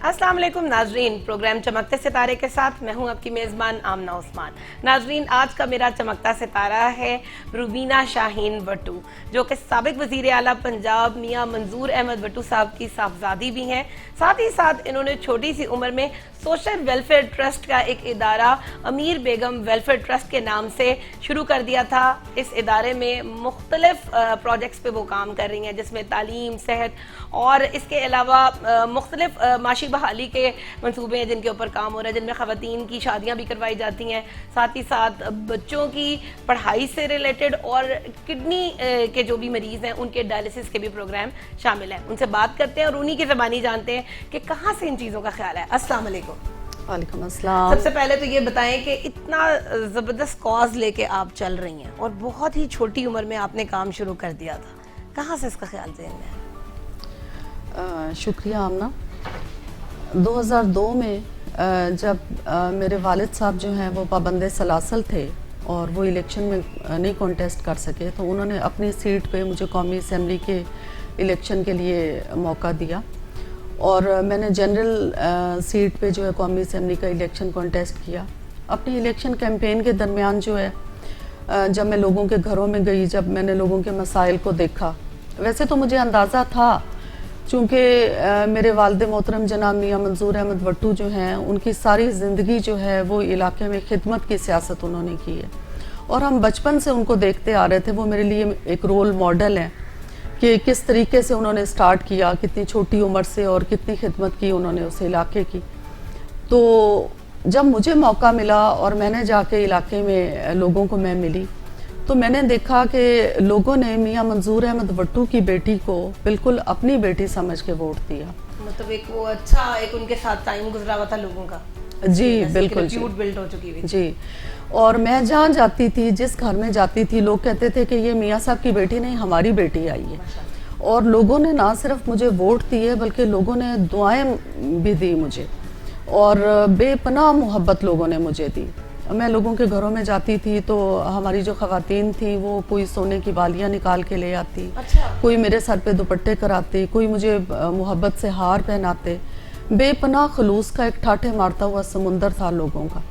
अस्सलाम वालेकुम नाजरीन, प्रोग्राम चमकते सितारे के साथ मैं हूं आपकी मेज़बान आमना उस्मान। नाजरीन, आज का मेरा चमकता सितारा है रुबीना शाहीन भट्टू, जो कि साबिक वज़ीर आला पंजाब मियां मंजूर अहमद भट्टू साहब की साहबजादी भी हैं। साथ ही साथ इन्होंने छोटी सी उम्र में सोशल वेलफेयर ट्रस्ट का एक इदारा अमीर बेगम वेलफेयर ट्रस्ट के नाम से शुरू कर दिया था। इस इदारे में मुख्तलिफ प्रोजेक्ट्स पे वो काम कर रही हैं, जिसमें तालीम, सेहत और इसके अलावा मुख्तलिफ माशी बहाली के मंसूबे हैं जिनके ऊपर काम हो रहा है, जिनमें ख़वातीन की शादियाँ भी करवाई जाती हैं। साथ ही साथ बच्चों की पढ़ाई से रिलेटेड और किडनी के जो भी मरीज़ हैं उनके डायलिसिस के भी प्रोग्राम शामिल हैं। उनसे बात करते हैं और उन्हीं की ज़बानी जानते हैं कि कहाँ से इन चीज़ों का ख्याल है। अस्सलाम वालेकुम। वालेकुम अस्सलाम। सबसे पहले तो ये बताएं कि इतना ज़बरदस्त कॉज लेके आप चल रही हैं और बहुत ही छोटी उम्र में आपने काम शुरू कर दिया था, कहाँ से इसका ख्याल ज़हन में है? शुक्रिया आमना। 2002 में जब मेरे वालिद साहब जो हैं वो पाबंद सलासल थे और वो इलेक्शन में नहीं कॉन्टेस्ट कर सके, तो उन्होंने अपनी सीट पे मुझे कौमी असम्बली के इलेक्शन के लिए मौका दिया और मैंने जनरल सीट पे जो है कौमी असम्बली का इलेक्शन कॉन्टेस्ट किया। अपने इलेक्शन कैंपेन के दरमियान जो है जब मैं लोगों के घरों में गई, जब मैंने लोगों के मसाइल को देखा, वैसे तो मुझे अंदाज़ा था चूँकि मेरे वालिद मोहतरम जनाब मियां मंजूर अहमद भट्टू जो हैं उनकी सारी ज़िंदगी जो है वो इलाके में खिदमत की सियासत उन्होंने की है और हम बचपन से उनको देखते आ रहे थे। वो मेरे लिए एक रोल मॉडल हैं कि किस तरीके से उन्होंने स्टार्ट किया, कितनी छोटी उम्र से और कितनी खिदमत की उन्होंने उस इलाके की। तो जब मुझे मौका मिला और मैंने जाके इलाके में लोगों को मैं मिली, तो मैंने देखा कि लोगों ने मियां मंजूर अहमद भट्टू की बेटी को बिल्कुल अपनी बेटी समझ के वोट दिया। मतलब एक वो अच्छा एक उनके साथ टाइम गुजरा हुआ था लोगों का। जी बिल्कुल जी, बिल्ड हो चुकी हुई जी। और मैं जहाँ जाती थी, जिस घर में जाती थी, लोग कहते थे कि ये मियां साहब की बेटी नहीं, हमारी बेटी आई है। और लोगों ने ना सिर्फ मुझे वोट दिए बल्कि लोगों ने दुआएं भी दी मुझे और बेपनाह मोहब्बत लोगों ने मुझे दी। मैं लोगों के घरों में जाती थी तो हमारी जो ख़वातीन थी वो कोई सोने की बालियाँ निकाल के ले आती, कोई मेरे सर पे दुपट्टे कराते, कोई मुझे मोहब्बत से हार पहनाते। बेपनाह खलूस का एक ठाठे मारता हुआ समुंदर था लोगों का।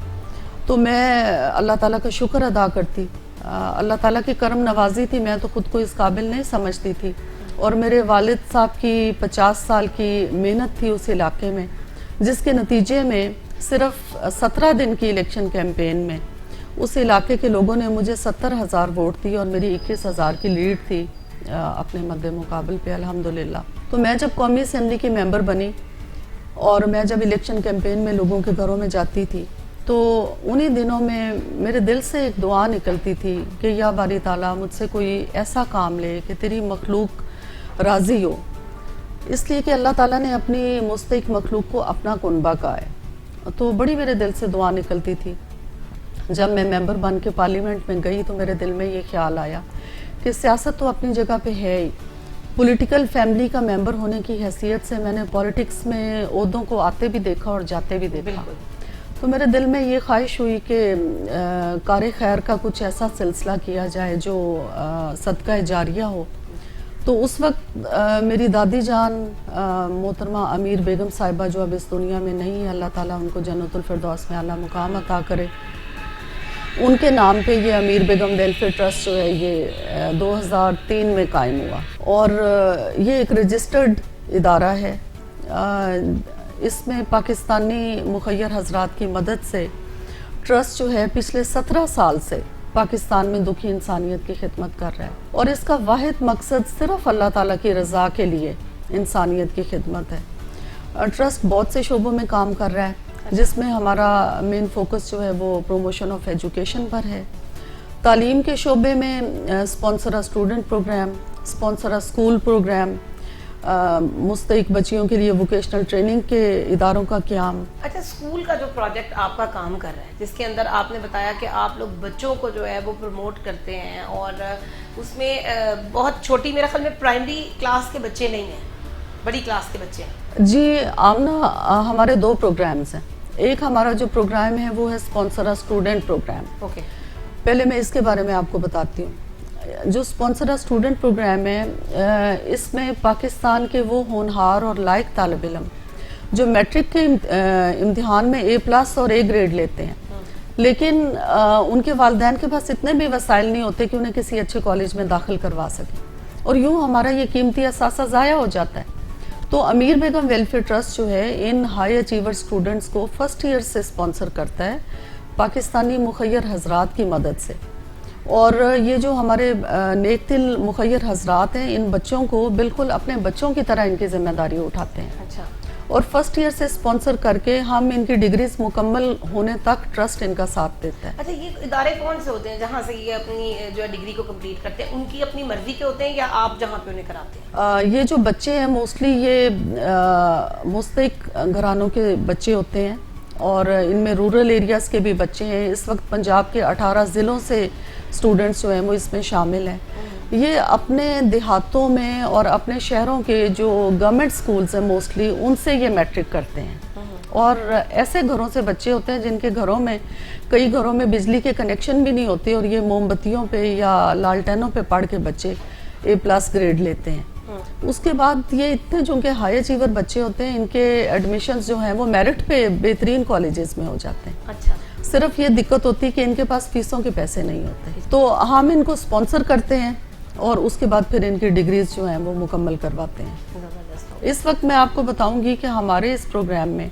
तो मैं अल्लाह ताला का शुक्र अदा करती, अल्लाह ताला की करम नवाजी थी। मैं तो ख़ुद को इस काबिल नहीं समझती थी और मेरे वालिद साहब की 50 साल की मेहनत थी उस इलाके में, जिसके नतीजे में सिर्फ 17 दिन की इलेक्शन कैंपेन में उस इलाके के लोगों ने मुझे 70,000 वोट दी और मेरी 21,000 की लीड थी अपने मद्दे मुकाबल पे, अल्हम्दुलिल्लाह। तो मैं जब कौमी असम्बली की मेंबर बनी और मैं जब इलेक्शन कैंपेन में लोगों के घरों में जाती थी, तो उन्हीं दिनों में मेरे दिल से एक दुआ निकलती थी कि या बारी ताला मुझसे कोई ऐसा काम ले कि तेरी मखलूक राज़ी हो, इसलिए कि अल्लाह ताला ने अपनी मुस्तहिक मखलूक को अपना कुनबा कहा है। तो बड़ी मेरे दिल से दुआ निकलती थी। जब मैं मेंबर बन के पार्लियामेंट में गई तो मेरे दिल में ये ख्याल आया कि सियासत तो अपनी जगह पे है ही, पॉलिटिकल फैमिली का मेंबर होने की हैसियत से मैंने पॉलिटिक्स में ओहदों को आते भी देखा और जाते भी देखा। तो मेरे दिल में ये ख्वाहिश हुई कि कार खैर का कुछ ऐसा सिलसिला किया जाए जो सदका जारिया हो। तो उस वक्त मेरी दादी जान मोहतरमा अमीर बेगम साहिबा जो अब इस दुनिया में नहीं है, अल्लाह ताला उनको जन्नतुल फिरदौस में आला मुकाम अता करे, उनके नाम पे ये अमीर बेगम वेलफेयर ट्रस्ट जो है ये 2003 में कायम हुआ और ये एक रजिस्टर्ड इदारा है। इसमें पाकिस्तानी मुखय्यर हजरात की मदद से ट्रस्ट जो है पिछले 17 साल से पाकिस्तान में दुखी इंसानियत की खिदमत कर रहा है और इसका वाहिद मकसद सिर्फ अल्लाह ताला की रज़ा के लिए इंसानियत की खिदमत है। ट्रस्ट बहुत से शोबों में काम कर रहा है, जिसमें हमारा मेन फोकस जो है वो प्रमोशन ऑफ एजुकेशन पर है। तालीम के शोबे में sponsor student program, sponsor school program, मुस्तहिक बच्चियों के लिए वोकेशनल ट्रेनिंग के इदारों का क़याम। अच्छा, स्कूल का जो प्रोजेक्ट आपका काम कर रहा है, जिसके अंदर आपने बताया कि आप लोग बच्चों को जो है वो प्रमोट करते हैं और उसमें बहुत छोटी, मेरे ख्याल में प्राइमरी क्लास के बच्चे नहीं हैं, बड़ी क्लास के बच्चे हैं। जी आमना, हमारे 2 प्रोग्राम्स हैं। एक हमारा जो प्रोग्राम है वो है स्पॉन्सर स्टूडेंट प्रोग्राम। ओके, पहले मैं इसके बारे में आपको बताती हूँ। जो स्पॉन्सर स्टूडेंट प्रोग्राम है, इसमें पाकिस्तान के वो होनहार और लायक तालिब इल्म جو میٹرک کے امتحان میں A+ اور A گریڈ لیتے ہیں، لیکن ان کے والدین کے پاس اتنے بھی وسائل نہیں ہوتے کہ انہیں کسی اچھے کالج میں داخل کروا سکیں، اور یوں ہمارا یہ قیمتی اثاثہ ضائع ہو جاتا ہے۔ تو امیر بیگم ویلفیئر ٹرسٹ جو ہے ان ہائی اچیور اسٹوڈنٹس کو فرسٹ ایئر سے اسپانسر کرتا ہے پاکستانی مخیر حضرات کی مدد سے، اور یہ جو ہمارے نیک دل مخیر حضرات ہیں ان بچوں کو بالکل اپنے بچوں کی طرح ان کی ذمہ داری اٹھاتے ہیں، اچھا، اور فرسٹ ایئر سے اسپانسر کر کے ہم ان کی ڈگریز مکمل ہونے تک ٹرسٹ ان کا ساتھ دیتا ہے۔ اچھا، یہ ادارے کون سے ہوتے ہیں جہاں سے یہ اپنی جو ہے ڈگری کو کمپلیٹ کرتے ہیں؟ ان کی اپنی مرضی کے ہوتے ہیں یا آپ جہاں پہ انہیں کراتے ہیں؟ یہ جو بچے ہیں موسٹلی یہ مستحق گھرانوں کے بچے ہوتے ہیں، اور ان میں رورل ایریاز کے بھی بچے ہیں۔ اس وقت پنجاب کے 18 ضلعوں سے اسٹوڈنٹس جو ہیں وہ اس میں شامل ہیں۔ یہ اپنے دیہاتوں میں اور اپنے شہروں کے جو گورنمنٹ سکولز ہیں موسٹلی ان سے یہ میٹرک کرتے ہیں، اور ایسے گھروں سے بچے ہوتے ہیں جن کے گھروں میں کئی گھروں میں بجلی کے کنیکشن بھی نہیں ہوتے، اور یہ موم بتیوں پہ یا لالٹینوں پہ پڑھ کے بچے A+ گریڈ لیتے ہیں۔ اس کے بعد یہ اتنے چونکہ ہائی اچیور بچے ہوتے ہیں، ان کے ایڈمیشنز جو ہیں وہ میرٹ پہ بہترین کالجز میں ہو جاتے ہیں۔ اچھا، صرف یہ دقت ہوتی ہے کہ ان کے پاس فیسوں کے پیسے نہیں ہوتے، تو ہم ان کو اسپانسر کرتے ہیں اور اس کے بعد پھر ان کی ڈگریز جو ہیں وہ مکمل کرواتے ہیں۔ زبردست۔ اس وقت میں آپ کو بتاؤں گی کہ ہمارے اس پروگرام میں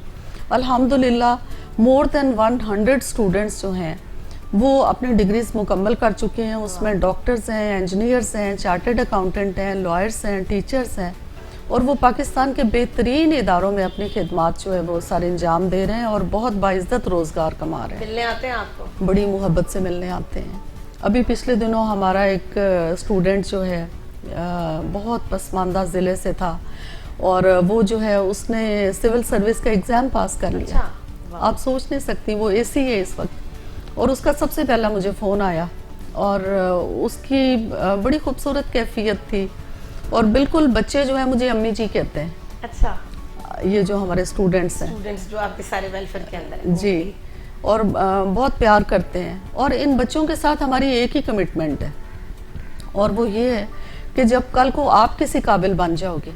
الحمدللہ مور دین 100 اسٹوڈنٹس جو ہیں وہ اپنی ڈگریز مکمل کر چکے ہیں۔ اس میں ڈاکٹرز ہیں، انجینئرز ہیں، چارٹرڈ اکاؤنٹنٹ ہیں، لائرز ہیں، ٹیچرز ہیں، اور وہ پاکستان کے بہترین اداروں میں اپنی خدمات جو ہے وہ سارے انجام دے رہے ہیں اور بہت باعزت روزگار کما رہے ہیں۔ ملنے آتے ہیں آپ کو؟ بڑی محبت سے ملنے آتے ہیں۔ ابھی پچھلے دنوں ہمارا ایک اسٹوڈنٹ جو ہے بہت پسماندہ ضلع سے تھا، اور وہ جو ہے اس نے سول سروس کا ایگزام پاس کر لیا۔ آپ سوچ نہیں سکتی، وہ AC ہے اس وقت، اور اس کا سب سے پہلا مجھے فون آیا، اور اس کی بڑی خوبصورت کیفیت تھی، اور بالکل بچے جو ہیں مجھے امی جی کہتے ہیں۔ اچھا، یہ جو ہمارے اسٹوڈنٹس ہیں اسٹوڈنٹس جو آپ کے سارے ویلفیئر کے اندر ہیں؟ جی، اور بہت پیار کرتے ہیں، اور ان بچوں کے ساتھ ہماری ایک ہی کمٹمنٹ ہے، اور وہ یہ ہے کہ جب کل کو آپ کسی قابل بن جاؤ گے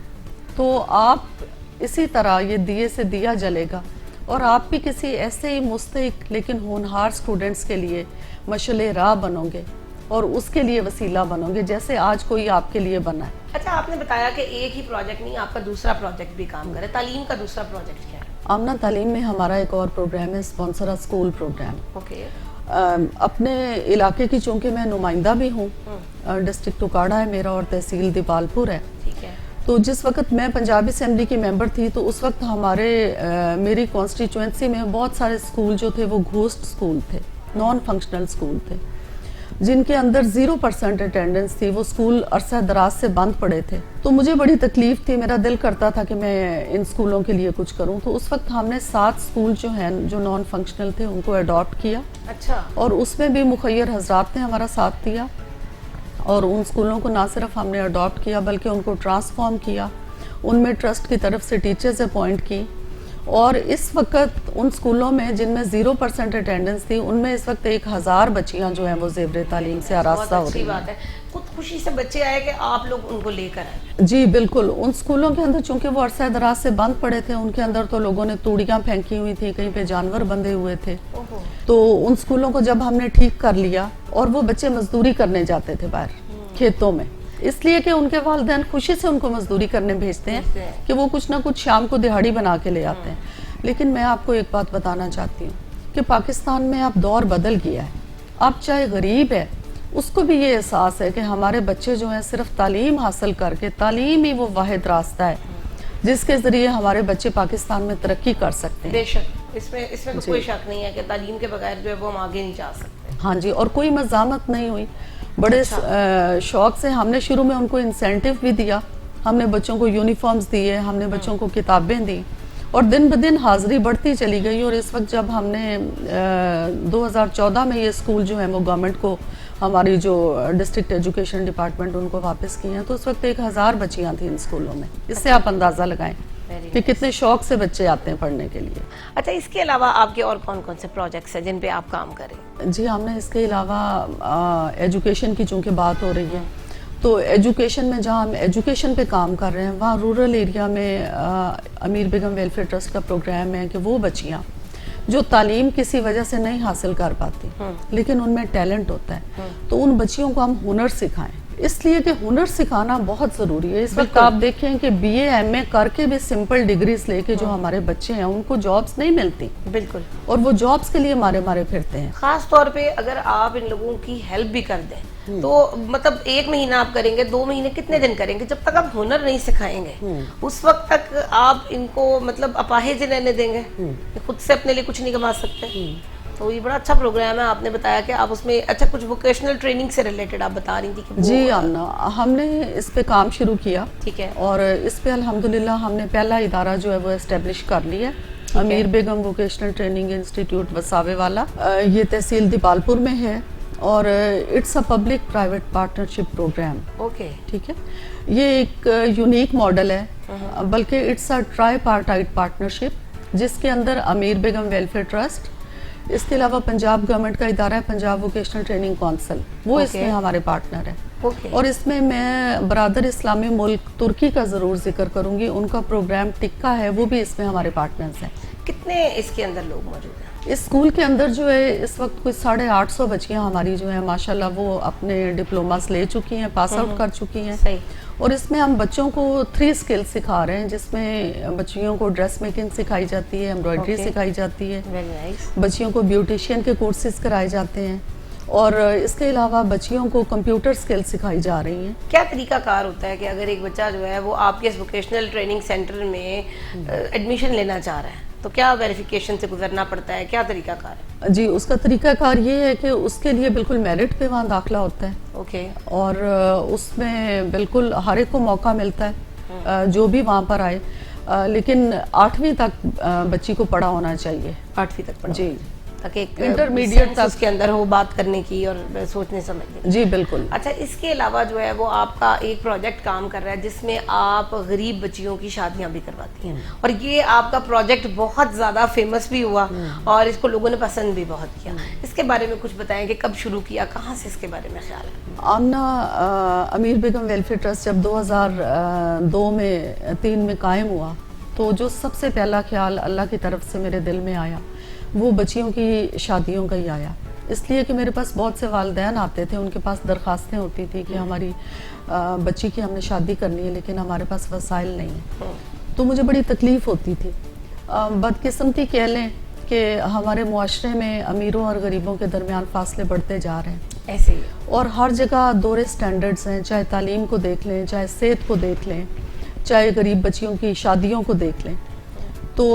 تو آپ اسی طرح یہ دیے سے دیا جلے گا، اور آپ بھی کسی ایسے ہی مستحق لیکن ہونہار اسٹوڈنٹس کے لیے مشعل راہ بنو گے اور اس کے لیے وسیلہ بنو گے جیسے آج کوئی آپ کے لیے بنا ہے۔ اچھا، آپ نے بتایا کہ ایک ہی پروجیکٹ نہیں، آپ کا دوسرا پروجیکٹ بھی کام کرے، تعلیم کا دوسرا پروجیکٹ کیا ہے؟ آمنہ تعلیم میں ہمارا ایک اور پروگرام ہے اسپانسر اسکول پروگرام۔ اوکے، اپنے علاقے کی چونکہ میں نمائندہ بھی ہوں، ڈسٹرکٹ اکاڑا ہے میرا اور تحصیل دیپالپور ہے، ٹھیک ہے، تو جس وقت میں پنجاب اسمبلی کی ممبر تھی تو اس وقت میری کانسٹیچوئنسی میں بہت سارے اسکول جو تھے وہ گھوسٹ اسکول تھے، نان فنکشنل اسکول تھے، جن کے اندر 0% اٹینڈنس تھی، وہ اسکول عرصہ دراز سے بند پڑے تھے۔ تو مجھے بڑی تکلیف تھی، میرا دل کرتا تھا کہ میں ان اسکولوں کے لیے کچھ کروں، تو اس وقت ہم نے 7 اسکول جو ہیں جو نان فنکشنل تھے ان کو اڈاپٹ کیا، اچھا، اور اس میں بھی مخیر حضرات نے ہمارا ساتھ دیا، اور ان اسکولوں کو نہ صرف ہم نے اڈاپٹ کیا بلکہ ان کو ٹرانسفارم کیا، ان میں ٹرسٹ کی طرف سے ٹیچرز اپوائنٹ کی، اور اس وقت ان اسکولوں میں جن میں 0% اٹینڈنس تھی ان میں اس وقت 1000 بچیاں جو ہیں وہ زیور تعلیم سے آراستہ ہو رہی ہیں۔ بہت اچھی بات ہے، خود خوشی سے بچے آئے کہ آپ لوگ ان کو لے کر آئے؟ جی بالکل، ان اسکولوں کے اندر چونکہ وہ عرصہ دراز سے بند پڑے تھے، ان کے اندر تو لوگوں نے توڑیاں پھینکی ہوئی تھی، کہیں پہ جانور بندھے ہوئے تھے، تو ان اسکولوں کو جب ہم نے ٹھیک کر لیا، اور وہ بچے مزدوری کرنے جاتے تھے باہر کھیتوں میں، اس لیے کہ ان کے والدین خوشی سے ان کو مزدوری کرنے بھیجتے ہیں کہ وہ کچھ نہ کچھ شام کو دہاڑی بنا کے لے آتے ہیں۔ لیکن میں آپ کو ایک بات بتانا چاہتی ہوں کہ پاکستان میں اب دور بدل گیا ہے، اب چاہے غریب ہے اس کو بھی یہ احساس ہے کہ ہمارے بچے جو ہیں صرف تعلیم حاصل کر کے، تعلیم ہی وہ واحد راستہ ہے جس کے ذریعے ہمارے بچے پاکستان میں ترقی کر سکتے ہیں۔ بے شک، اس میں تو کوئی شک نہیں ہے کہ تعلیم کے بغیر جو ہے وہ ہم آگے نہیں جا سکتے۔ ہاں جی، اور کوئی مزاحمت نہیں ہوئی، بڑے شوق سے ہم نے شروع میں ان کو انسینٹیو بھی دیا، ہم نے بچوں کو یونیفارمز دیے، ہم نے بچوں کو کتابیں دی، اور دن بدن حاضری بڑھتی چلی گئی، اور اس وقت جب ہم نے 2014 میں یہ اسکول جو ہے وہ گورنمنٹ کو، ہماری جو ڈسٹرکٹ ایجوکیشن ڈپارٹمنٹ ان کو واپس کی ہیں، تو اس وقت 1000 بچیاں تھیں ان اسکولوں میں۔ اس سے آپ اندازہ لگائیں کہ کتنے شوق سے بچے آتے ہیں پڑھنے کے لیے۔ اچھا، اس کے علاوہ آپ کے اور کون کون سے پروجیکٹس ہیں جن پہ آپ کام کریں؟ جی، ہم نے اس کے علاوہ ایجوکیشن کی چونکہ بات ہو رہی ہے تو ایجوکیشن میں جہاں ہم ایجوکیشن پہ کام کر رہے ہیں وہاں رورل ایریا میں امیر بیگم ویلفیئر ٹرسٹ کا پروگرام ہے کہ وہ بچیاں جو تعلیم کسی وجہ سے نہیں حاصل کر پاتی لیکن ان میں ٹیلنٹ ہوتا ہے تو ان بچیوں کو ہم ہنر سکھائیں، اس لیے کہ ہنر سکھانا بہت ضروری ہے۔ اس وقت آپ دیکھیں کہ بی اے ایم اے کر کے بھی سمپل ڈگریز لے کے جو ہمارے بچے ہیں ان کو جابس نہیں ملتی، بالکل، اور وہ جابس کے لیے مارے مارے پھرتے ہیں۔ خاص طور پہ اگر آپ ان لوگوں کی ہیلپ بھی کر دیں تو مطلب 1 مہینہ آپ کریں گے، 2 مہینے کتنے دن کریں گے، جب تک آپ ہنر نہیں سکھائیں گے اس وقت تک آپ ان کو مطلب اپاہج رہنے دیں گے، خود سے اپنے لیے کچھ نہیں کما سکتے۔ تو یہ بڑا اچھا پروگرام ہے، آپ نے بتایا کہ آپ اس میں اچھا کچھ ووکیشنل ٹریننگ سے ریلیٹڈ آپ بتا رہی تھی کہ جی آمنہ، ہم نے اس پہ کام شروع کیا، ٹھیک ہے، اور اس پہ الحمدللہ ہم نے پہلا ادارہ جو ہے وہ اسٹیبلش کر لیا ہے، امیر بیگم ووکیشنل ٹریننگ انسٹیٹیوٹ وساوے والا، یہ تحصیل دیپالپور میں ہے، اور it's a public private partnership program. Okay, ٹھیک ہے، یہ ایک یونیک ماڈل ہے، بلکہ it's a tripartite partnership جس کے اندر امیر بیگم ویلفیئر ٹرسٹ، اس کے علاوہ پنجاب گورنمنٹ کا ادارہ ہے پنجاب ووکیشنل ٹریننگ کونسل، وہ اس میں ہمارے پارٹنر ہے، اور اس میں میں برادر اسلامی ملک ترکی کا ضرور ذکر کروں گی، ان کا پروگرام ٹکا ہے، وہ بھی اس میں ہمارے پارٹنرز ہیں۔ کتنے اس کے اندر لوگ موجود ہیں؟ اس اسکول کے اندر جو ہے اس وقت کوئی 850 بچیاں ہماری جو ہیں ماشاءاللہ وہ اپنے ڈپلوماز لے چکی ہیں، پاس آؤٹ کر چکی ہیں، اور اس میں ہم بچوں کو 3 اسکلز سکھا رہے ہیں، جس میں بچیوں کو ڈریس میکنگ سکھائی جاتی ہے، ایمبرائڈری سکھائی جاتی ہے، بچیوں کو بیوٹیشین کے کورسز کرائے جاتے ہیں، اور اس کے علاوہ بچیوں کو کمپیوٹر اسکل سکھائی جا رہی ہیں۔ کیا طریقہ کار ہوتا ہے کہ اگر ایک بچہ جو ہے وہ آپ کے اس ووکیشنل ٹریننگ سینٹر میں ایڈمیشن لینا چاہ رہا ہے تو کیا ویریفیکیشن سے گزرنا پڑتا ہے، کیا طریقہ کار ہے؟ جی، اس کا طریقہ کار یہ ہے کہ اس کے لیے بالکل میرٹ پہ وہاں داخلہ ہوتا ہے، اوکے، اور اس میں بالکل ہر ایک کو موقع ملتا ہے جو بھی وہاں پر آئے، لیکن 8ویں تک بچی کو پڑھا ہونا چاہیے، 8ویں تک پڑھا، جی، تاکہ انٹرمیڈیٹ تک اس کے اندر ہو بات کرنے کی اور سوچنے سمجھنے کی۔ جی بالکل۔ اچھا، اس کے علاوہ جو ہے وہ آپ کا ایک پروجیکٹ کام کر رہا ہے جس میں آپ غریب بچیوں کی شادیاں بھی کرواتی ہیں، اور یہ آپ کا پروجیکٹ بہت زیادہ فیمس بھی ہوا اور اس کو لوگوں نے پسند بھی بہت کیا۔ اس کے بارے میں کچھ بتائیں کہ کب شروع کیا، کہاں سے اس کے بارے میں خیال ہے؟ آمنہ، امیر بیگم ویلفیئر ٹرسٹ جب 2002 میں 3 میں قائم ہوا تو جو سب سے پہلا خیال اللہ کی طرف سے میرے دل میں آیا وہ بچیوں کی شادیوں کا ہی آیا، اس لیے کہ میرے پاس بہت سے والدین آتے تھے، ان کے پاس درخواستیں ہوتی تھی کہ ہماری بچی کی ہم نے شادی کرنی ہے لیکن ہمارے پاس وسائل نہیں ہیں، تو مجھے بڑی تکلیف ہوتی تھی۔ بدقسمتی کہہ لیں کہ ہمارے معاشرے میں امیروں اور غریبوں کے درمیان فاصلے بڑھتے جا رہے ہیں، ایسے ہی، اور ہر جگہ دورے سٹینڈرڈز ہیں، چاہے تعلیم کو دیکھ لیں، چاہے صحت کو دیکھ لیں، چاہے غریب بچیوں کی شادیوں کو دیکھ لیں۔ تو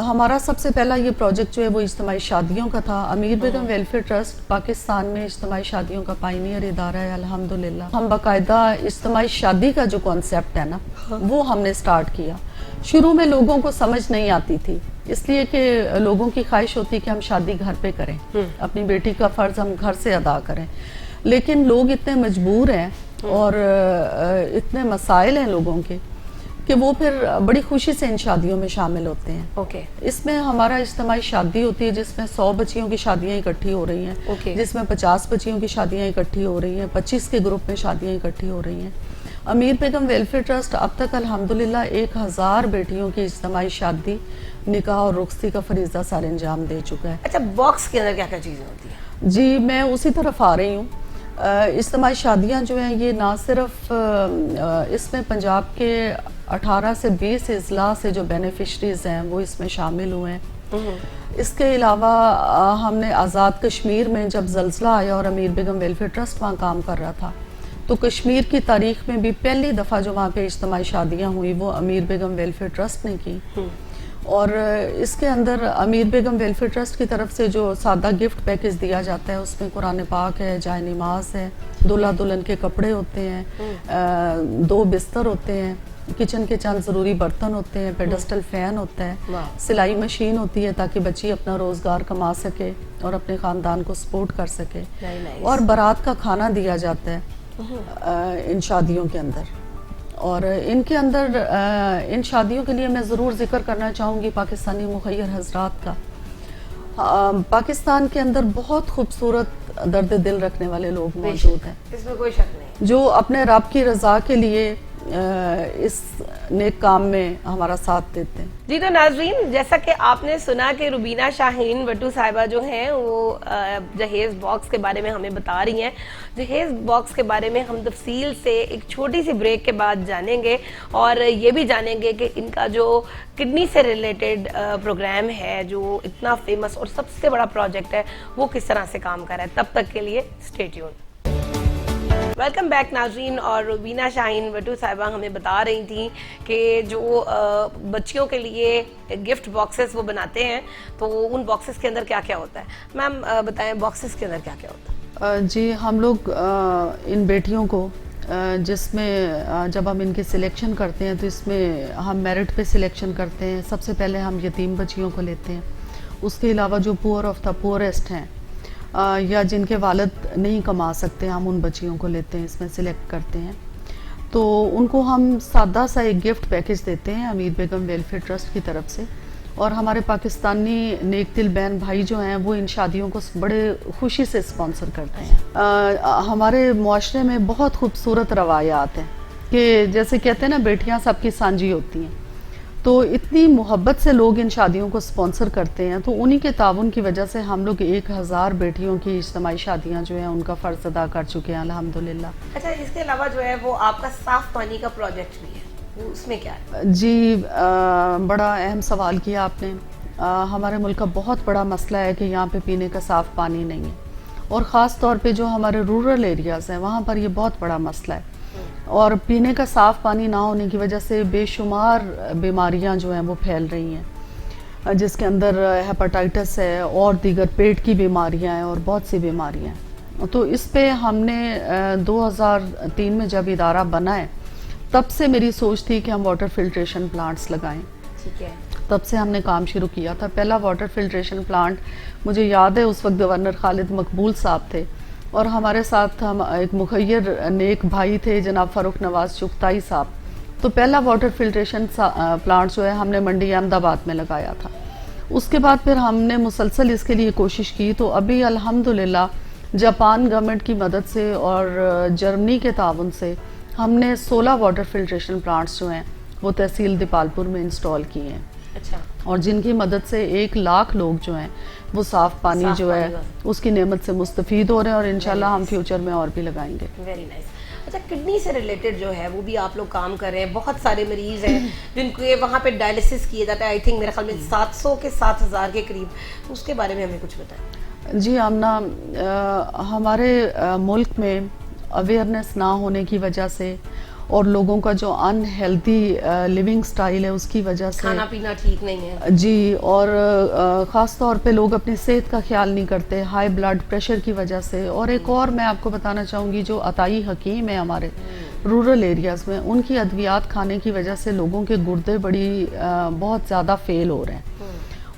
ہمارا سب سے پہلا یہ پروجیکٹ جو ہے وہ اجتماعی شادیوں کا تھا۔ امیر بیگم ویلفیئر ٹرسٹ پاکستان میں اجتماعی شادیوں کا پائنیئر ادارہ ہے الحمدللہ۔ ہم باقاعدہ اجتماعی شادی کا جو کانسیپٹ ہے نا وہ ہم نے سٹارٹ کیا۔ شروع میں لوگوں کو سمجھ نہیں آتی تھی، اس لیے کہ لوگوں کی خواہش ہوتی کہ ہم شادی گھر پہ کریں، اپنی بیٹی کا فرض ہم گھر سے ادا کریں، لیکن لوگ اتنے مجبور ہیں اور اتنے مسائل ہیں لوگوں کے کہ وہ پھر بڑی خوشی سے ان شادیوں میں شامل ہوتے ہیں۔ اوکے، اس میں ہمارا اجتماعی شادی ہوتی ہے جس میں 100 بچیوں کی شادیاں اکٹھی ہو رہی ہیں، جس میں 50 بچیوں کی شادیاں اکٹھی ہو رہی ہیں، 25 کے گروپ میں شادیاں اکٹھی ہو رہی ہیں۔ امیر بیگم ویلفیئر ٹرسٹ اب تک الحمدللہ 1000 بیٹیوں کی اجتماعی شادی، نکاح اور رخصتی کا فریضہ سر انجام دے چکا ہے۔ اچھا، باکس کے اندر کیا کیا چیزیں ہوتی ہیں؟ جی میں اسی طرف آ رہی ہوں۔ اجتماعی شادیاں جو ہیں یہ نہ صرف اس میں پنجاب کے 18 سے 20 اضلاع سے جو بینیفیشریز ہیں وہ اس میں شامل ہوئے ہیں۔ اس کے علاوہ ہم نے آزاد کشمیر میں جب زلزلہ آیا اور امیر بیگم ویلفیئر ٹرسٹ وہاں کام کر رہا تھا تو کشمیر کی تاریخ میں بھی پہلی دفعہ جو وہاں پہ اجتماعی شادیاں ہوئی وہ امیر بیگم ویلفیئر ٹرسٹ نے کی، اور اس کے اندر امیر بیگم ویلفیئر ٹرسٹ کی طرف سے جو سادہ گفٹ پیکج دیا جاتا ہے اس میں قرآن پاک ہے، جائے نماز ہے، دلہا دلہن کے کپڑے ہوتے ہیں، 2 بستر ہوتے ہیں، کچن کے چند ضروری برتن ہوتے ہیں، پیڈسٹل فین ہوتا ہے، سلائی مشین ہوتی ہے تاکہ بچی اپنا روزگار کما سکے اور اپنے خاندان کو سپورٹ کر سکے، اور بارات کا کھانا دیا جاتا ہے ان شادیوں کے اندر۔ اور ان کے اندر ان شادیوں کے لیے میں ضرور ذکر کرنا چاہوں گی پاکستانی مخیر حضرات کا، पाकिस्तान के अंदर बहुत खूबसूरत दर्द दिल रखने वाले लोग मौजूद हैं, इसमें कोई शक नहीं। जो अपने रब की रजा के लिए इस नेक काम में हमारा साथ देते हैं। जी तो नाजरीन, जैसा कि आपने सुना कि रुबीना शाहीन भट्टू साहिबा जो हैं वो जहेज़ बॉक्स के बारे में हमें बता रही हैं। जहेज़ बॉक्स के बारे में हम तफसील से एक छोटी सी ब्रेक के बाद जानेंगे और ये भी जानेंगे कि इनका जो किडनी से रिलेटेड प्रोग्राम है, जो इतना फेमस और सबसे बड़ा प्रोजेक्ट है, वो किस तरह से काम कर रहा है। तब तक के लिए स्टे ट्यून्ड। वेलकम बैक नाजरीन। और रुबीना शाहीन भट्टू साहिबा हमें बता रही थी कि जो बच्चियों के लिए गिफ्ट बॉक्सेस वो बनाते हैं, तो उन बॉक्सेस के अंदर क्या क्या होता है। मैम बताएं, बॉक्सेस के अंदर क्या क्या होता है। जी, हम लोग इन बेटियों को जिसमें जब हम इनकी सिलेक्शन करते हैं तो इसमें हम मेरिट पे सिलेक्शन करते हैं। सबसे पहले हम यतीम बच्चियों को लेते हैं। उसके अलावा जो पुअर ऑफ द पुअरेस्ट हैं या जिनके वालिद नहीं कमा सकते, हम उन बच्चियों को लेते हैं, इसमें सिलेक्ट करते हैं। तो उनको हम सादा सा एक गिफ्ट पैकेज देते हैं अमीर बेगम वेलफेयर ट्रस्ट की तरफ से। और हमारे पाकिस्तानी नेक दिल बहन भाई जो हैं वो इन शादियों को बड़े खुशी से स्पॉन्सर करते हैं। हमारे मुआशरे में बहुत खूबसूरत रवायात हैं कि जैसे कहते हैं ना, बेटियां सबकी सांझी होती हैं, तो इतनी मोहब्बत से लोग इन शादियों को स्पॉन्सर करते हैं। तो उन्हीं के ताउन की वजह से हम लोग 1000 बेटियों की इज्तिमाई शादियां जो हैं उनका फ़र्ज़ अदा कर चुके हैं अल्हम्दुलिल्लाह। अच्छा, इसके अलावा जो है वो आपका साफ पानी का प्रोजेक्ट भी है, वो उसमें क्या है। जी, बड़ा अहम सवाल किया आपने। हमारे मुल्क का बहुत बड़ा मसला है कि यहाँ पे पीने का साफ़ पानी नहीं है, और ख़ास तौर पे जो हमारे रूरल एरियाज़ हैं वहाँ पर ये बहुत बड़ा मसला है। और पीने का साफ़ पानी ना होने की वजह से बेशुमार बीमारियां जो हैं वो फैल रही हैं, जिसके अंदर हेपेटाइटिस है और दीगर पेट की बीमारियां हैं और बहुत सी बीमारियां हैं। तो इस पे हमने 2003 में जब इदारा बना है, तब से मेरी सोच थी कि हम वाटर फिल्ट्रेशन प्लांट्स लगाएं। ठीक है। तब से हमने काम शुरू किया था। पहला वाटर फिल्ट्रेशन प्लांट मुझे याद है उस वक्त गवर्नर खालिद मकबूल साहब थे, और हमारे साथ हम एक मुखय्यर नेक भाई थे जनाब फ़ारूक नवाज चुगताई साहब। तो पहला वाटर फिल्ट्रेशन प्लांट जो है हमने मंडी अहमदाबाद में लगाया था। उसके बाद फिर हमने मुसलसल इसके लिए कोशिश की। तो अभी अल्हम्दुलिल्लाह जापान गवर्नमेंट की मदद से और जर्मनी के ताउन से हमने 16 वाटर फिल्ट्रेशन प्लांट्स जो हैं वो तहसील दीपालपुर में इंस्टॉल किए हैं। अच्छा। और जिनकी मदद से 1 लाख लोग जो हैं वो साफ़ पानी जो है उसकी नेमत से मुस्तफ़ीद हो रहे हैं, और इंशाल्लाह हम फ्यूचर में और भी लगाएंगे। Very nice. अच्छा, किडनी से रिलेटेड जो है वो भी आप लोग काम कर रहे हैं। बहुत सारे मरीज हैं जिनके वहाँ पे डायलिसिस किया जाता है, आई थिंक मेरे ख्याल में 700 के 7000 के करीब। उसके बारे में हमें कुछ बताएं। जी आमना, हमारे मुल्क में अवेयरनेस ना होने की वजह से और लोगों का जो अनहेल्दी लिविंग स्टाइल है उसकी वजह से, खाना पीना ठीक नहीं है जी, और ख़ास तौर पे लोग अपनी सेहत का ख्याल नहीं करते, हाई ब्लड प्रेशर की वजह से। और एक और मैं आपको बताना चाहूँगी, जो अताई हकीम है हमारे रूरल एरियाज़ में, उनकी अद्वियात खाने की वजह से लोगों के गुर्दे बहुत ज़्यादा फेल हो रहे हैं।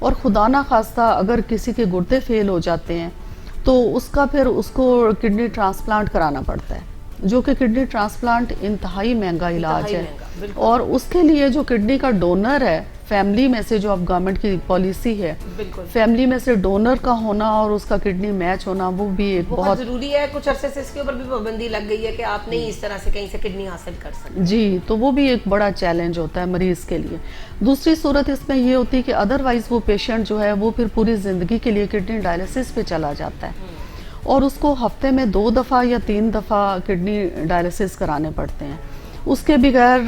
और खुदा ना खास्ता अगर किसी के गुर्दे फेल हो जाते हैं तो उसको किडनी ट्रांसप्लांट कराना पड़ता है, जो कि किडनी ट्रांसप्लांट इंतहाई महंगा इलाज है। और उसके लिए जो किडनी का डोनर है, फैमिली में से, जो अब गवर्नमेंट की पॉलिसी है, फैमिली में से डोनर का होना और उसका किडनी मैच होना, वो भी एक बहुत जरूरी है। कुछ अरसे से इसके ऊपर भी पाबंदी लग गई है कि आप नहीं इस तरह से कहीं से किडनी हासिल कर सकते। जी, तो वो भी एक बड़ा चैलेंज होता है मरीज के लिए। दूसरी सूरत इसमें ये होती है कि अदरवाइज वो पेशेंट जो है वो फिर पूरी जिंदगी के लिए किडनी डायलिसिस पे चला जाता है, और उसको हफ्ते में 2 दफ़ा या 3 दफ़ा किडनी डायलिसिस कराने पड़ते हैं। उसके बगैर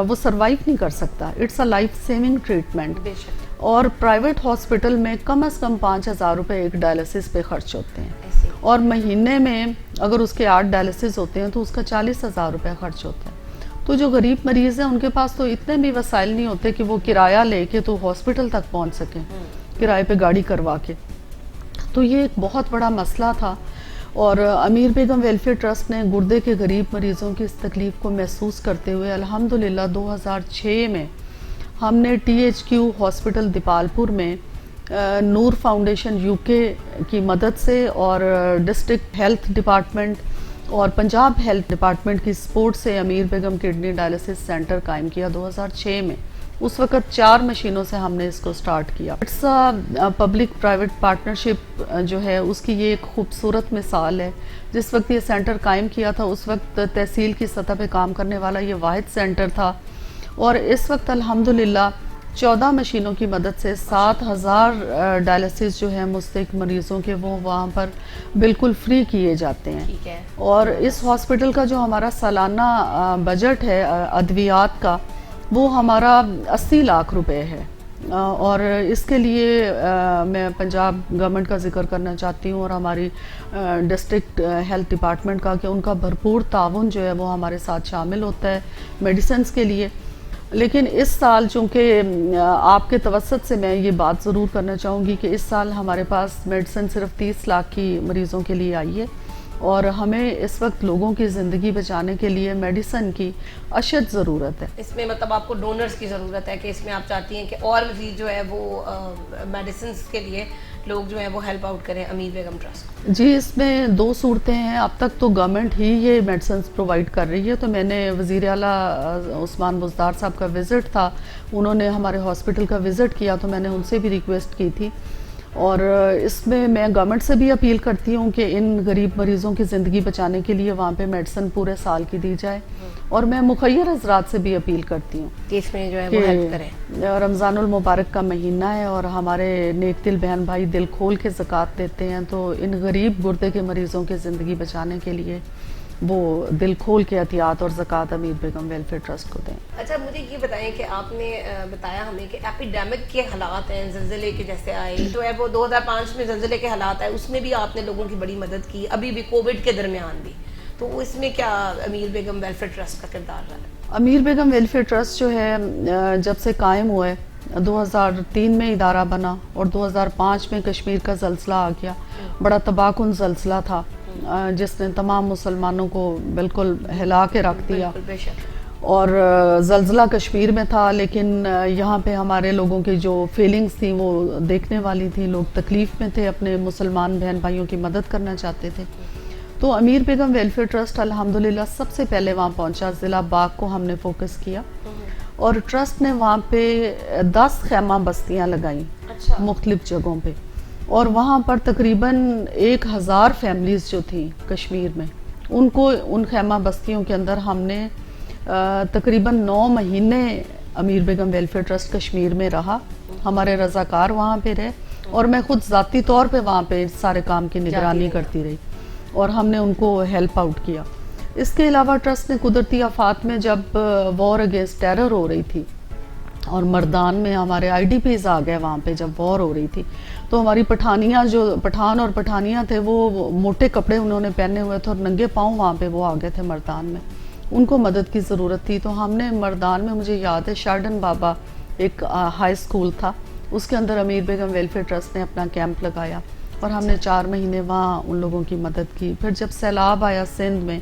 वो सरवाइव नहीं कर सकता। It's a life saving treatment. और प्राइवेट हॉस्पिटल में कम से कम 5000 रुपये एक डायलिसिस पे खर्च होते हैं, और महीने में अगर उसके 8 डायलिसिस होते हैं तो उसका 40,000 रुपये खर्च होता है। तो जो गरीब मरीज हैं उनके पास तो इतने भी वसाइल नहीं होते कि वो किराया लेके तो हॉस्पिटल तक पहुँच सकें, किराए पे गाड़ी करवा के। तो ये एक बहुत बड़ा मसला था, और अमीर बेगम वेलफेयर ट्रस्ट ने गुर्दे के गरीब मरीज़ों की इस तकलीफ़ को महसूस करते हुए अल्हम्दुलिल्लाह 2006 में हमने THQ हॉस्पिटल दीपालपुर में नूर फाउंडेशन UK की मदद से और डिस्ट्रिक्ट हेल्थ डिपार्टमेंट और पंजाब हेल्थ डिपार्टमेंट की सपोर्ट से अमीर बेगम किडनी डायलिसिस सेंटर कायम किया 2006 में। उस वक्त 4 मशीनों से हमने इसको स्टार्ट किया. इट्स पब्लिक प्राइवेट पार्टनरशिप जो है उसकी ये एक खूबसूरत मिसाल है. जिस वक्त ये सेंटर कायम किया था उस वक्त तहसील की सतह पे काम करने वाला ये वाहिद सेंटर था, और इस वक्त अल्हम्दुलिल्लाह 14 मशीनों की मदद से 7000 डायलिसिस जो है मुस्तहिक मरीज़ों के वो वहाँ पर बिल्कुल फ्री किए जाते हैं. ठीक है. और इस हॉस्पिटल का जो हमारा सालाना बजट है अद्वियात का, वो हमारा 80 लाख रुपए है. और इसके लिए मैं पंजाब गवर्नमेंट का जिक्र करना चाहती हूँ और हमारी डिस्ट्रिक्ट हेल्थ डिपार्टमेंट का, कि उनका भरपूर ताउन जो है वो हमारे साथ शामिल होता है मेडिसिन्स के लिए. लेकिन इस साल चूँकि आपके तवसत से मैं ये बात ज़रूर करना चाहूँगी कि इस साल हमारे पास मेडिसिन सिर्फ 30 लाख की मरीज़ों के लिए आई है, और हमें इस वक्त लोगों की ज़िंदगी बचाने के लिए मेडिसिन की अशद ज़रूरत है. इसमें मतलब आपको डोनर्स की ज़रूरत है कि इसमें आप चाहती हैं कि और मज़ीद जो है वो मेडिसिन के लिए लोग जो हैं वो हेल्प आउट करें अमीर बेगम ट्रस्ट. जी, इसमें 2 सूरतें हैं. अब तक तो गवर्नमेंट ही ये मेडिसिन प्रोवाइड कर रही है. तो मैंने वज़ीर आला उस्मान बुज़दार साहब का विज़िट था, उन्होंने हमारे हॉस्पिटल का विज़िट किया, तो मैंने उनसे भी रिक्वेस्ट की थी. और इसमें मैं गवर्नमेंट से भी अपील करती हूँ कि इन गरीब मरीज़ों की ज़िंदगी बचाने के लिए वहाँ पे मेडिसिन पूरे साल की दी जाए. और मैं मुखय्यर हज़रात से भी अपील करती हूँ कि इसमें जो है वो हेल्प करें. रमज़ानुल मुबारक का महीना है और हमारे नेक दिल बहन भाई दिल खोल के ज़कात देते हैं, तो इन गरीब गुर्दे के मरीज़ों की ज़िंदगी बचाने के लिए वो दिल खोल के एहतियात और ज़कात अमीर बेगम वेलफेयर ट्रस्ट को दें. अच्छा, मुझे ये बताएं कि आपने बताया हमें कि एपिडेमिक के हालात हैं, ज़लज़ले के जैसे आए, जो है वो 2005 में ज़लज़ले के हालात आए, उसमें भी आपने लोगों की बड़ी मदद की, अभी भी कोविड के दरमियान भी. तो इसमें क्या अमीर बेगम वेलफेयर ट्रस्ट का किरदार रहा है? अमीर बेगम वेलफेयर ट्रस्ट जो है जब से कायम हुआ है, 2003 में इदारा बना और 2005 में कश्मीर का ज़लज़ला आ गया. बड़ा तबाहकुन ज़लज़ला था जिसने तमाम मुसलमानों को बिल्कुल हिला के रख दिया. और ज़लज़ला कश्मीर में था, लेकिन यहाँ पे हमारे लोगों की जो फीलिंग्स थी वो देखने वाली थी. लोग तकलीफ़ में थे, अपने मुसलमान बहन भाइयों की मदद करना चाहते थे. तो अमीर बेगम वेलफेयर ट्रस्ट अल्हम्दुलिल्लाह सबसे पहले वहाँ पहुँचा. ज़िला बाग को हमने फोकस किया और ट्रस्ट ने वहाँ पे 10 खैमा बस्तियाँ लगाई मुख्तलिफ जगहों पे, और वहाँ पर तकरीबन 1000 फैमिलीज़ जो थी कश्मीर में, उनको उन खैमा बस्तियों के अंदर हमने तकरीबन 9 महीने अमीर बेगम वेलफेयर ट्रस्ट कश्मीर में रहा. हमारे रज़ाकार वहाँ पे रहे और मैं खुद ज़ाती तौर पे वहाँ पे सारे काम की निगरानी करती रही और हमने उनको हेल्प आउट किया. इसके अलावा ट्रस्ट ने कुदरती आफात में जब वॉर अगेंस्ट टेरर हो रही थी और मर्दान में हमारे IDPs आ गए, वहाँ पे जब वॉर हो रही थी, तो हमारी पठानियाँ जो पठान और पठानियाँ थे वो मोटे कपड़े उन्होंने पहने हुए थे और नंगे पाँव वहाँ पे वो आ गए थे मर्दान में. उनको मदद की ज़रूरत थी. तो हमने मर्दान में, मुझे याद है, शार्डन बाबा एक हाई स्कूल था, उसके अंदर अमीर बेगम वेलफेयर ट्रस्ट ने अपना कैंप लगाया और हमने 4 महीने वहाँ उन लोगों की मदद की. फिर जब सैलाब आया सिंध में,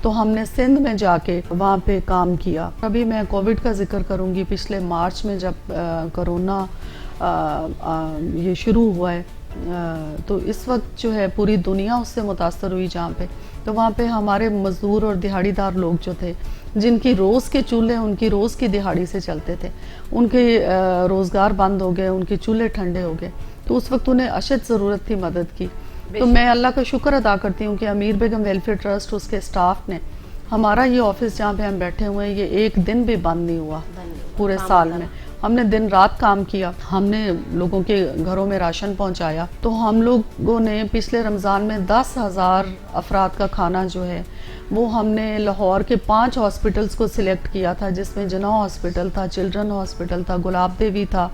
तो हमने सिंध में जाके वहाँ पे काम किया. अभी मैं कोविड का जिक्र करूँगी. पिछले मार्च में जब कोरोना ये शुरू हुआ है, तो इस वक्त जो है पूरी दुनिया उससे मुतासर हुई जहाँ पे. तो वहाँ पे हमारे मज़दूर और दिहाड़ीदार लोग जो थे, जिनकी रोज़ के चूल्हे उनकी रोज़ की दिहाड़ी से चलते थे, उनके रोज़गार बंद हो गए, उनके चूल्हे ठंडे हो गए. तो उस वक्त उन्हें अशद ज़रूरत थी मदद की. तो मैं अल्लाह का शुक्र अदा करती हूँ कि अमीर बेगम वेलफेयर ट्रस्ट, उसके स्टाफ ने, हमारा ये ऑफिस जहाँ पे हम बैठे हुए हैं, ये एक दिन भी बंद नहीं हुआ पूरे साल में. हमने दिन रात काम किया, हमने लोगों के घरों में राशन पहुँचाया. तो हम लोगों ने पिछले रमज़ान में 10,000 अफराद का खाना जो है वो हमने लाहौर के 5 हॉस्पिटल्स को सिलेक्ट किया था, जिसमें जना हॉस्पिटल था, चिल्ड्रन हॉस्पिटल था, गुलाब देवी था,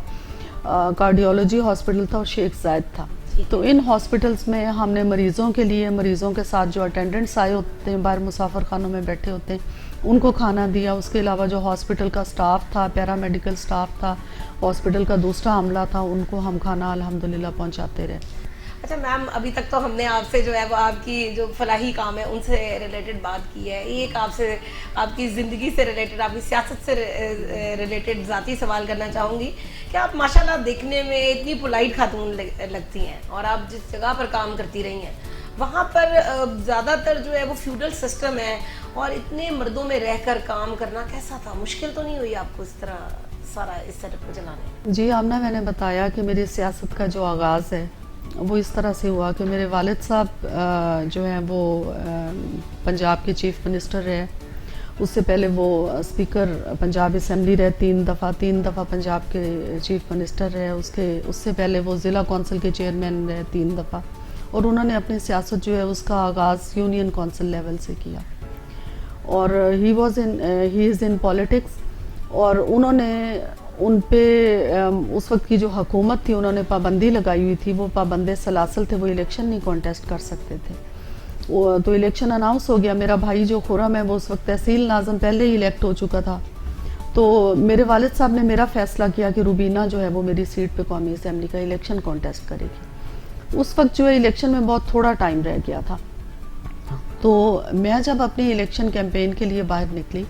कार्डियोलॉजी हॉस्पिटल था और शेख जायद था. तो इन हॉस्पिटल्स में हमने मरीज़ों के लिए, मरीज़ों के साथ जो अटेंडेंट्स आए होते हैं, बाहर मुसाफिर खानों में बैठे होते हैं, उनको खाना दिया. उसके अलावा जो हॉस्पिटल का स्टाफ था, पैरामेडिकल स्टाफ था, हॉस्पिटल का दूसरा अमला था, उनको हम खाना अल्हम्दुलिल्लाह पहुंचाते रहे. अच्छा मैम, अभी तक तो हमने आपसे जो है वो आपकी जो फलाही काम है उनसे रिलेटेड बात की है. एक आपसे आपकी ज़िंदगी से रिलेटेड, आपकी सियासत से रिलेटेड ज़ाती सवाल करना चाहूँगी कि आप माशाल्लाह देखने में इतनी पोलाइट खातून लगती हैं और आप जिस जगह पर काम करती रही हैं वहाँ पर ज़्यादातर जो है वो फ्यूडल सिस्टम है और इतने मर्दों में रहकर काम करना कैसा था? मुश्किल तो नहीं हुई आपको इस तरह سارا اس سیٹ اپ کو چلانے؟ جی آمنہ، میں نے بتایا کہ میری سیاست کا جو آغاز ہے وہ اس طرح سے ہوا کہ میرے والد صاحب جو ہیں وہ پنجاب کے چیف منسٹر رہے. اس سے پہلے وہ اسپیکر پنجاب اسمبلی رہے تین دفعہ پنجاب کے چیف منسٹر رہے. اس سے پہلے وہ ضلع کونسل کے چیئرمین رہے 3 دفعہ. اور انہوں نے اپنی سیاست جو ہے اس کا آغاز یونین کونسل لیول سے کیا. اور ہی از ان پالیٹکس. اور انہوں نے ان پہ اس وقت کی جو حکومت تھی انہوں نے پابندی لگائی ہوئی تھی. وہ پابند سلاسل تھے، وہ الیکشن نہیں کانٹیسٹ کر سکتے تھے. تو الیکشن اناؤنس ہو گیا. میرا بھائی جو خرم ہے وہ اس وقت تحصیل ناظم پہلے ہی الیکٹ ہو چکا تھا. تو میرے والد صاحب نے میرا فیصلہ کیا کہ روبینہ جو ہے وہ میری سیٹ پہ قومی اسمبلی کا الیکشن کانٹیسٹ کرے گی. اس وقت جو ہے الیکشن میں بہت تھوڑا ٹائم رہ گیا تھا. تو میں جب اپنی الیکشن کیمپین کے لیے باہر نکلی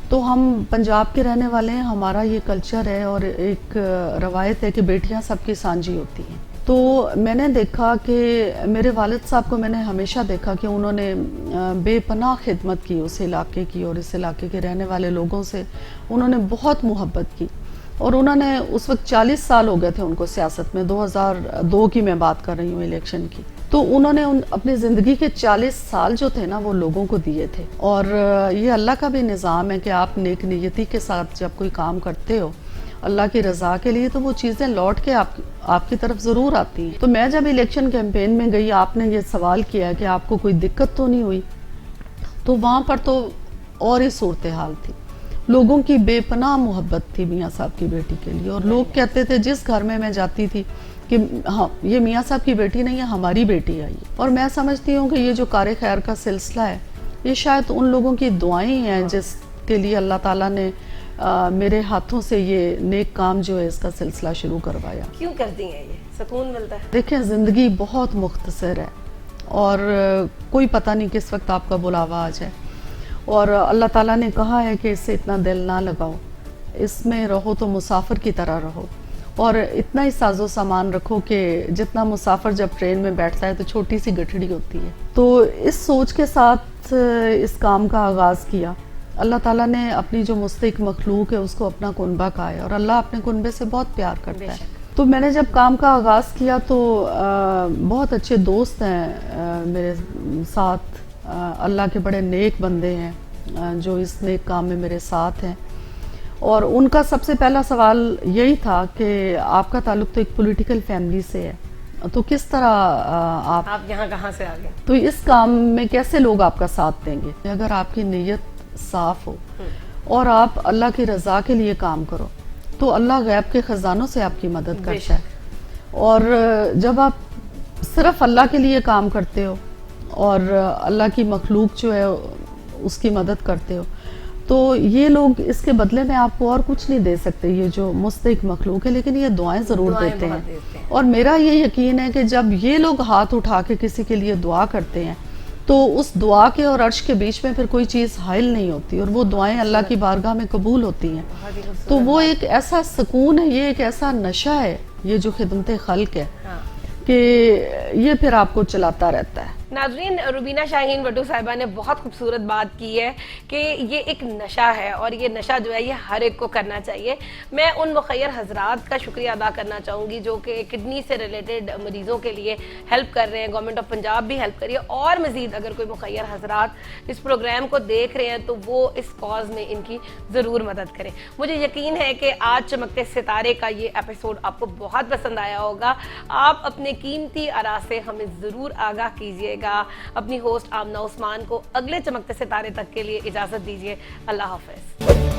تو ہم پنجاب کے رہنے والے ہیں، ہمارا یہ کلچر ہے اور ایک روایت ہے کہ بیٹیاں سب کی سانجھی ہوتی ہیں. تو میں نے دیکھا کہ میرے والد صاحب کو میں نے ہمیشہ دیکھا کہ انہوں نے بے پناہ خدمت کی اس علاقے کی، اور اس علاقے کے رہنے والے لوگوں سے انہوں نے بہت محبت کی. اور انہوں نے اس وقت 40 سال ہو گئے تھے ان کو سیاست میں، 2002 کی میں بات کر رہی ہوں الیکشن کی. تو انہوں نے اپنی زندگی کے 40 سال جو تھے نا وہ لوگوں کو دیے تھے. اور یہ اللہ کا بھی نظام ہے کہ آپ نیک نیتی کے ساتھ جب کوئی کام کرتے ہو اللہ کی رضا کے لیے تو وہ چیزیں لوٹ کے آپ کی طرف ضرور آتی ہیں. تو میں جب الیکشن کیمپین میں گئی، آپ نے یہ سوال کیا کہ آپ کو کوئی دقت تو نہیں ہوئی، تو وہاں پر تو اور ہی صورتحال تھی. لوگوں کی بے پناہ محبت تھی میاں صاحب کی بیٹی کے لیے. اور لوگ کہتے تھے جس گھر میں جاتی تھی کہ ہاں یہ میاں صاحب کی بیٹی نہیں ہے، ہماری بیٹی آئی ہے. اور میں سمجھتی ہوں کہ یہ جو کار خیر کا سلسلہ ہے یہ شاید ان لوگوں کی دعائیں ہیں جس کے لیے اللہ تعالیٰ نے میرے ہاتھوں سے یہ نیک کام جو ہے اس کا سلسلہ شروع کروایا. کیوں کرتی ہیں یہ؟ سکون ملتا ہے؟ دیکھیں زندگی بہت مختصر ہے اور کوئی پتہ نہیں کس وقت آپ کا بلاوا آ جائے. اور اللہ تعالیٰ نے کہا ہے کہ اس سے اتنا دل نہ لگاؤ، اس میں رہو تو مسافر کی طرح رہو، اور اتنا ہی ساز و سامان رکھو کہ جتنا مسافر جب ٹرین میں بیٹھتا ہے تو چھوٹی سی گٹھڑی ہوتی ہے. تو اس سوچ کے ساتھ اس کام کا آغاز کیا. اللہ تعالیٰ نے اپنی جو مستحق مخلوق ہے اس کو اپنا کنبہ کہا ہے، اور اللہ اپنے کنبے سے بہت پیار کرتا ہے. تو میں نے جب کام کا آغاز کیا تو بہت اچھے دوست ہیں میرے ساتھ، اللہ کے بڑے نیک بندے ہیں جو اس نیک کام میں میرے ساتھ ہیں. اور ان کا سب سے پہلا سوال یہی تھا کہ آپ کا تعلق تو ایک پولیٹیکل فیملی سے ہے، تو کس طرح آپ یہاں کہاں سے آ گئے؟ تو اس کام میں کیسے لوگ آپ کا ساتھ دیں گے؟ اگر آپ کی نیت صاف ہو اور آپ اللہ کی رضا کے لیے کام کرو تو اللہ غیب کے خزانوں سے آپ کی مدد کرتا ہے. اور جب آپ صرف اللہ کے لیے کام کرتے ہو اور اللہ کی مخلوق جو ہے اس کی مدد کرتے ہو تو یہ لوگ اس کے بدلے میں آپ کو اور کچھ نہیں دے سکتے، یہ جو مستحق مخلوق ہے، لیکن یہ دعائیں ضرور دیتے ہیں. اور میرا یہ یقین ہے کہ جب یہ لوگ ہاتھ اٹھا کے کسی کے لیے دعا کرتے ہیں تو اس دعا کے اور عرش کے بیچ میں پھر کوئی چیز حائل نہیں ہوتی، اور وہ دعائیں اللہ کی بارگاہ میں قبول ہوتی ہیں. تو وہ ایک ایسا سکون ہے، یہ ایک ایسا نشہ ہے یہ جو خدمت خلق ہے کہ یہ پھر آپ کو چلاتا رہتا ہے. ناظرین، روبینہ شاہین وٹو صاحبہ نے بہت خوبصورت بات کی ہے کہ یہ ایک نشہ ہے، اور یہ نشہ جو ہے یہ ہر ایک کو کرنا چاہیے. میں ان مخیر حضرات کا شکریہ ادا کرنا چاہوں گی جو کہ کڈنی سے ریلیٹڈ مریضوں کے لیے ہیلپ کر رہے ہیں. گورنمنٹ آف پنجاب بھی ہیلپ کریے، اور مزید اگر کوئی مخیر حضرات اس پروگرام کو دیکھ رہے ہیں تو وہ اس کاز میں ان کی ضرور مدد کریں. مجھے یقین ہے کہ آج چمکتے ستارے کا یہ ایپیسوڈ آپ کو بہت پسند آیا ہوگا. آپ اپنے قیمتی آراء سے ہمیں ضرور آگاہ کیجیے گا. اپنی ہوسٹ آمنہ عثمان کو اگلے چمکتے ستارے تک کے لیے اجازت دیجیے. اللہ حافظ.